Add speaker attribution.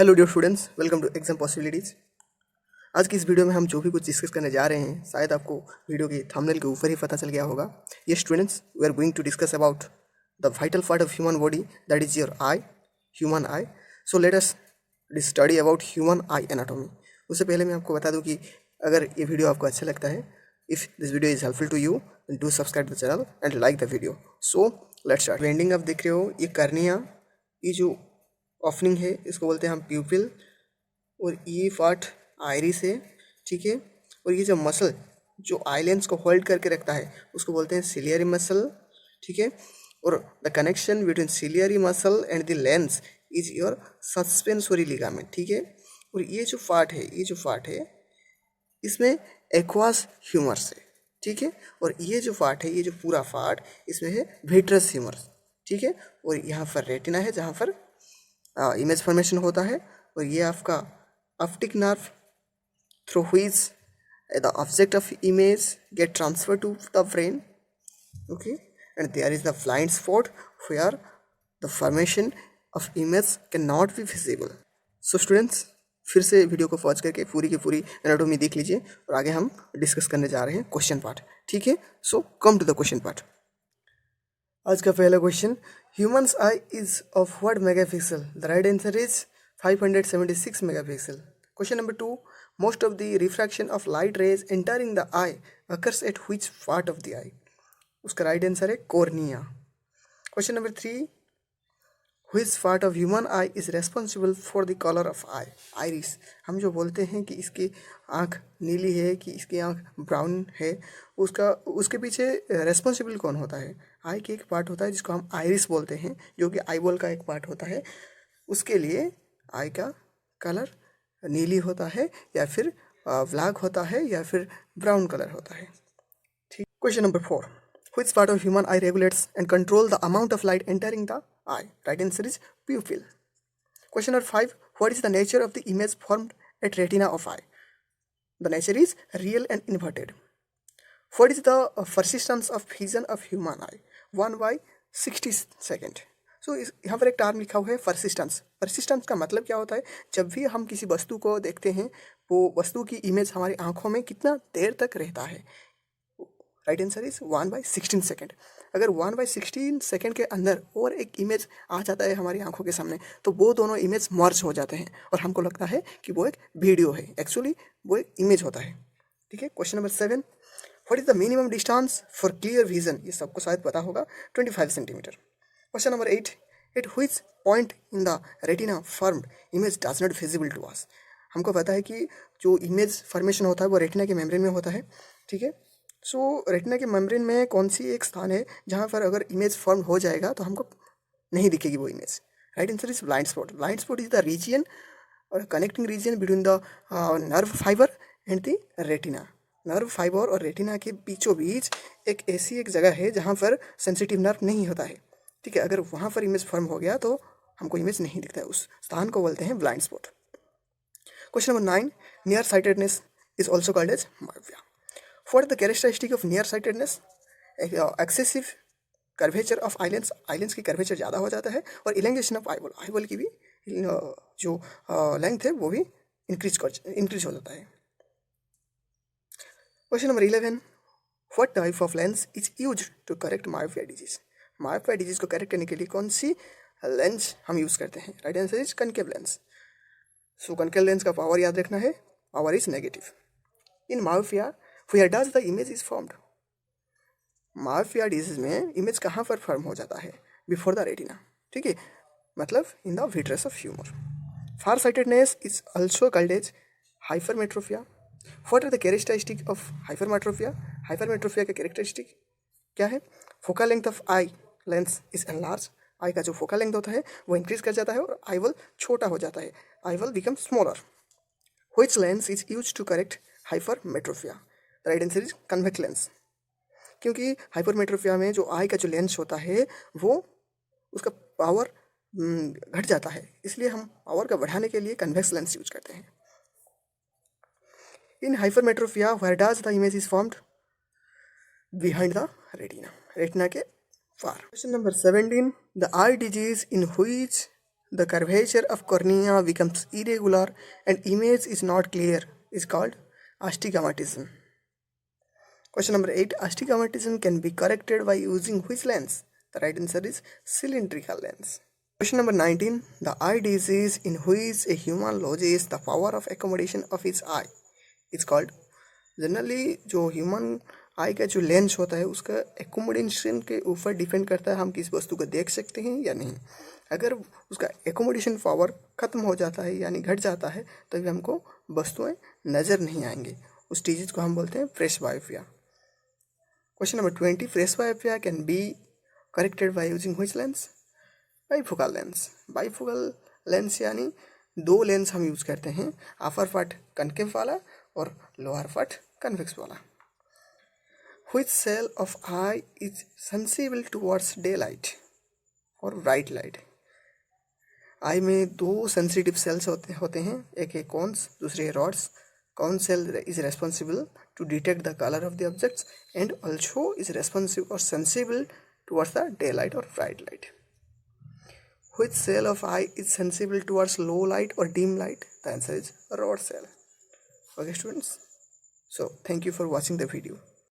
Speaker 1: Hello dear students, welcome to exam possibilities. आज की इस वीडियो में हम जो भी कुछ डिस्कस करने जा रहे हैं, शायद आपको वीडियो के थंबनेल के ऊपर ही पता चल गया होगा। ये students, we are going to discuss about the vital part of human body, that is your eye, human eye. So let us study about human eye anatomy. उससे पहले मैं आपको बता दूं कि अगर ये वीडियो आपको अच्छा लगता है, if this video is helpful to you, do subscribe the channel and like the video. So let's start. वेंडिंग आप देख रहे हो, ये कर्निया, ये जो ओपनिंग है इसको बोलते हैं हम प्यूपिल, और ये पार्ट आइरिस है, ठीक है। और ये जो मसल जो आई लेंस को होल्ड करके रखता है उसको बोलते हैं सिलियरी मसल, ठीक है। और the connection between ciliary muscle and the lens is your suspensory ligament, ठीक है। और ये जो पार्ट है इसमें एक्वास ह्यूमरस है, ठीक है। और ये जो पार्ट है, ये जो पूरा पार्ट इसमें है विट्रस ह्यूमरस, ठीक है। और यहाँ पर रेटिना है जहाँ पर इमेज फॉर्मेशन होता है। और ये आपका optic nerve through which the object of image get transfer to the brain, okay. And there is the blind spot where the formation of image can not be visible. So students, फिर से video को pause करके पूरी की पूरी anatomy देख लीजिए और आगे हम डिस्कस करने जा रहे हैं क्वेश्चन पार्ट, ठीक है। So come to the question part. आज का पहला question, humans eye is of what megapixel? The right answer is 576 megapixel. Question number 2, most of the refraction of light rays entering the eye occurs at which part of the eye? उसका right answer है cornea. Question number 3, which part of human eye is responsible for the colour of eye? Iris. हम जो बोलते हैं कि इसकी आँख नीली है, कि इसकी आँख ब्राउन है, उसके पीछे रेस्पॉन्सिबल कौन होता है? आई के एक पार्ट होता है जिसको हम आइरिस बोलते हैं, जो कि आईबॉल का एक पार्ट होता है। उसके लिए आई का कलर नीली होता है, या फिर ब्लैक होता है, या फिर ब्राउन कलर होता है, ठीक। Question number 4, which part of human eye regulates and control the amount of light entering the eye? Right answer is pupil. Question number 5, what is the nature of the image formed at retina of eye? The nature is real and inverted. What is the persistence of vision of human eye? 1/60 second. सो यहाँ पर एक term लिखा हुआ है persistence. Persistence का मतलब क्या होता है? जब भी हम किसी वस्तु को देखते हैं, वो वस्तु की इमेज हमारी आंखों में कितना देर तक रहता है? Right answer is 1/16 second. अगर 1/16 सेकेंड के अंदर और एक इमेज आ जाता है हमारी आंखों के सामने, तो वो दोनों इमेज मर्ज हो जाते हैं और हमको लगता है कि वो एक वीडियो है, एक्चुअली वो एक इमेज होता है, ठीक है। Question number 7, what is the minimum distance for clear vision? ये सबको शायद पता होगा, 25 centimetre. Question number 8, at which point in the retina formed image does not visible to us? हमको पता है कि जो इमेज फॉर्मेशन होता है वो रेटिना के मेम्ब्रेन में होता है, ठीक है। सो रेटिना के मेम्ब्रेन में कौन सी एक स्थान है जहाँ पर अगर इमेज फॉर्म हो जाएगा तो हमको नहीं दिखेगी वो image? Right answer is blind spot. Blind spot is the region और connecting region between the nerve fibre and the retina. Nerve fibre और रेटिना के बीचों बीच एक ऐसी एक जगह है जहाँ पर सेंसिटिव नर्व नहीं होता है, ठीक है। अगर वहाँ पर इमेज फॉर्म हो गया तो हमको इमेज नहीं दिखता है, उस स्थान को बोलते हैं blind spot. Question number 9, near sightedness is also called as myopia. What is the characteristic of nearsightedness? Excessive curvature of eye lens, eye lens की कर्वेचर ज़्यादा हो जाता है, और इलेंगेशन ऑफ आईबॉल, आईबॉल की भी जो लेंथ है वो भी इंक्रीज हो जाता है। Question number 11, what type of lens is use to correct myopia disease? Myopia disease को करेक्ट करने के लिए कौन सी लेंस हम यूज़ करते हैं? Right answer is concave lens. So concave lens का पावर याद रखना है, power is negative. In myopia where does the image is formed? Myopia disease में इमेज कहाँ पर फॉर्म हो जाता है? बिफोर द रेटिना, ठीक है, मतलब in the vitreous of humour. Far sightedness is also called as hypermetropia. What are the characteristic of hypermetropia? Hypermetropia का कैरेक्टरिस्टिक क्या है? Focal length of eye lens is enlarge. Eye का जो focal length होता है वो इंक्रीज कर जाता है और आईबॉल छोटा हो जाता है, eyeball become smaller. Which lens is use to correct hypermetropia? Right answer is convex lens. क्योंकि हाइपरमेट्रोपिया में जो आई का जो लेंस होता है वो उसका पावर घट जाता है, इसलिए हम पावर का बढ़ाने के लिए कन्वेक्स लेंस यूज करते हैं। In hypermetropia where does the image is formed? Behind the retina, retina के पार। Question number 17, the eye disease in which the curvature of cornea becomes irregular and image is not clear is called astigmatism. Question number 8. Astigmatism can be corrected by using which lens? The right answer is cylindrical lens. Question number 19. The eye disease in which a human loses the power of accommodation of his eye is called. Generally जो human आई का जो lens होता है उसका accommodation के ऊपर depend करता है हम किस वस्तु को देख सकते हैं या नहीं। अगर उसका एकोमोडेशन पावर ख़त्म हो जाता है यानी घट जाता है तभी हमको वस्तुएं नज़र नहीं आएंगे। उस डिजीज को हम बोलते हैं presbyopia. Question number 20. Presbyopia can be corrected by using which lens? Bifocal lens. Bifocal lens यानी दो लेंस हम यूज़ करते हैं, अपर पार्ट कनकेव वाला और लोअर पार्ट कन्वेक्स वाला। Which cell of eye is sensible towards daylight और bright light? आई में दो सेंसिटिव सेल्स होते हैं, एक है कॉन्स, दूसरे है rods. Cone cell is responsible to detect the colour of the objects and also is responsive और sensible towards the day light और bright light. Which cell of eye is sensible towards low light or dim light? The answer is rod cell. Okay students, so thank you for watching the video.